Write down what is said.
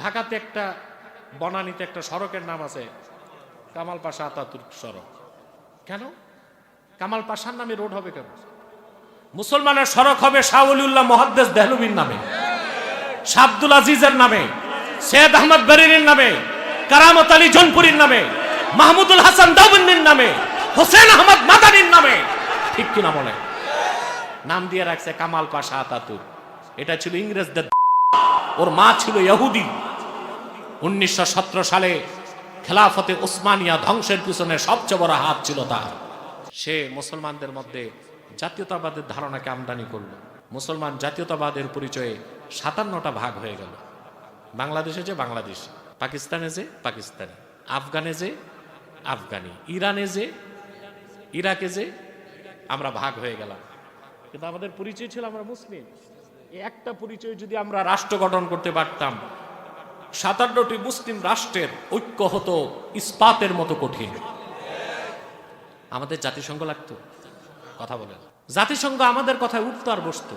ঢাকাতে একটা বনানীতে একটা সড়কের নাম আছে কামাল পাশা আতাতুর্ক সড়ক। কেন কামাল পাশার নামে রোড হবে কেন? মুসলমানের সড়ক হবে শাহ ওলিউল্লাহ মুহাদ্দিস দেহলভির নামে, শাহ আব্দুল আজিজের নামে, সৈয়দ আহমদ বেরেলির নামে, কারামত আলী জনপুরীর নামে, মাহমুদুল হাসান দেওবন্দির নামে, হোসেন আহমদ মাদানির নামে। ঠিক কিনা বলে? নাম দিয়ে রাখছে কামাল পাশা আতাতুর্ক। এটা ছিল ইংরেজদের, ওর মা ছিল ইহুদি। 1917 সালে খেলাফতে উসমানিয়া ধ্বংসের পিছনে সবচেয়ে বড় হাত ছিল তার। সে মুসলমানদের মধ্যে জাতীয়তাবাদের ধারণাকে আমদানি করলো। মুসলমান জাতীয়তাবাদের পরিচয়ে 57টা ভাগ হয়ে গেল। বাংলাদেশে যে বাংলাদেশ, পাকিস্তানে যে পাকিস্তানি, আফগানে যে আফগানি, ইরানে যে ইরাকে যে, আমরা ভাগ হয়ে গেলাম। কিন্তু আমাদের পরিচয় ছিল আমরা মুসলিম। এই একটা পরিচয় যদি আমরা রাষ্ট্র গঠন করতে পারতাম, 57টি মুসলিম রাষ্ট্রের ঐক্য হতো ইস্পাতের মতো কঠিন। আমাদের জাতিসংঘ লাগতো? কথা বলেন। জাতিসংঘ আমাদের কথায় উঠতো আর বসতো।